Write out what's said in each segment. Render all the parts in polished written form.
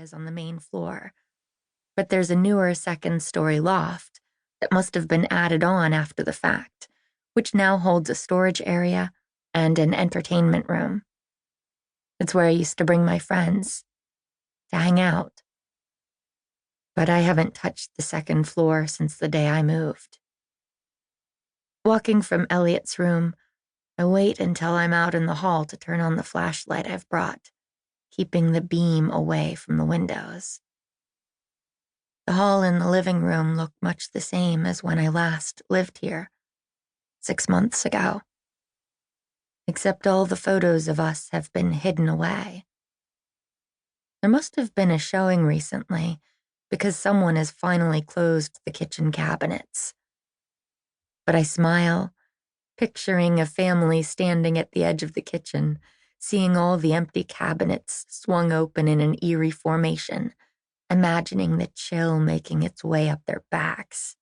areas on the main floor, but there's a newer second-story loft that must have been added on after the fact, which now holds a storage area and an entertainment room. It's where I used to bring my friends to hang out. But I haven't touched the second floor since the day I moved. Walking from Elliot's room, I wait until I'm out in the hall to turn on the flashlight I've brought, keeping the beam away from the windows. The hall and the living room look much the same as when I last lived here, 6 months ago. Except all the photos of us have been hidden away. There must have been a showing recently, because someone has finally closed the kitchen cabinets. But I smile, picturing a family standing at the edge of the kitchen, seeing all the empty cabinets swung open in an eerie formation, imagining the chill making its way up their backs.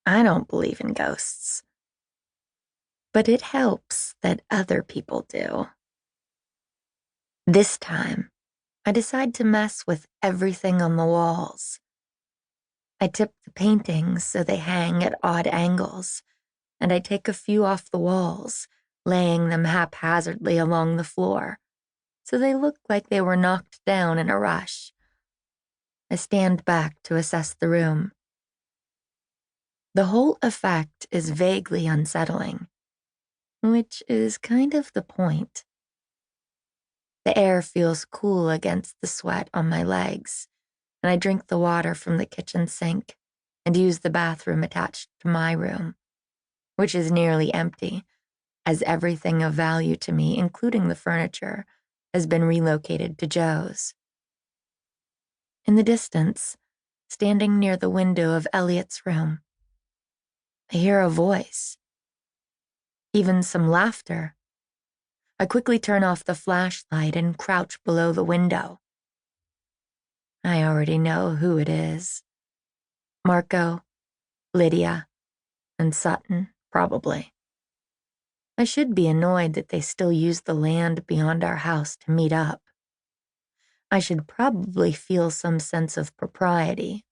I don't believe in ghosts, but it helps that other people do. This time, I decide to mess with everything on the walls. I tip the paintings so they hang at odd angles, and I take a few off the walls, laying them haphazardly along the floor, so they look like they were knocked down in a rush. I stand back to assess the room. The whole effect is vaguely unsettling, which is kind of the point. The air feels cool against the sweat on my legs, and I drink the water from the kitchen sink and use the bathroom attached to my room, which is nearly empty, as everything of value to me, including the furniture, has been relocated to Joe's. In the distance, standing near the window of Elliot's room, I hear a voice, even some laughter. I quickly turn off the flashlight and crouch below the window. I already know who it is. Marco, Lydia, and Sutton, probably. I should be annoyed that they still use the land beyond our house to meet up. I should probably feel some sense of propriety,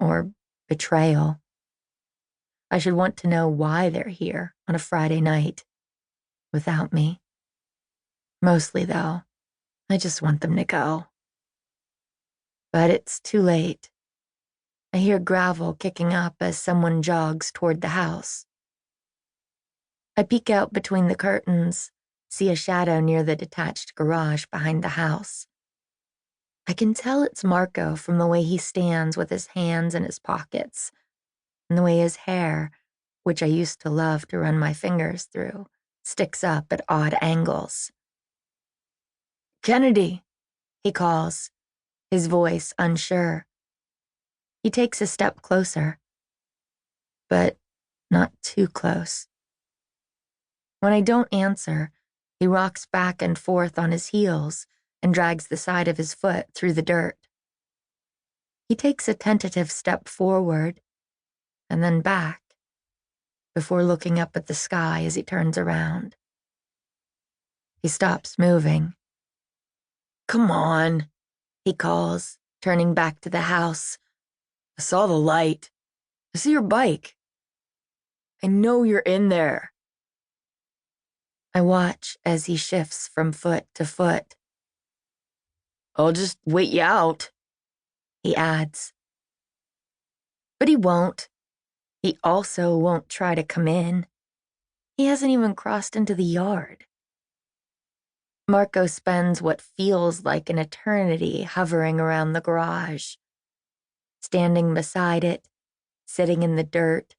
or betrayal. I should want to know why they're here on a Friday night, without me. Mostly, though, I just want them to go. But it's too late. I hear gravel kicking up as someone jogs toward the house. I peek out between the curtains, see a shadow near the detached garage behind the house. I can tell it's Marco from the way he stands with his hands in his pockets, and the way his hair, which I used to love to run my fingers through, sticks up at odd angles. "Kennedy," he calls, his voice unsure. He takes a step closer, but not too close. When I don't answer, he rocks back and forth on his heels and drags the side of his foot through the dirt. He takes a tentative step forward and then back before looking up at the sky as he turns around. He stops moving. "Come on," he calls, turning back to the house. "I saw the light. I see your bike. I know you're in there." I watch as he shifts from foot to foot. "I'll just wait you out," he adds. But he won't. He also won't try to come in. He hasn't even crossed into the yard. Marco spends what feels like an eternity hovering around the garage, standing beside it, sitting in the dirt,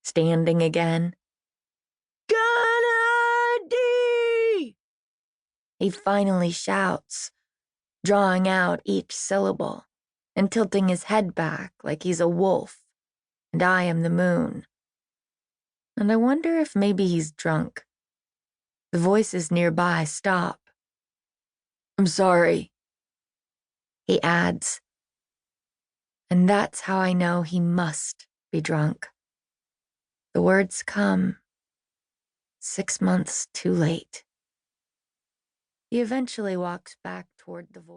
standing again. "Kennedy!" He finally shouts, drawing out each syllable and tilting his head back like he's a wolf and I am the moon. And I wonder if maybe he's drunk. The voices nearby stop. "I'm sorry," he adds. And that's how I know he must be drunk. The words come 6 months too late. He eventually walks back toward the voice.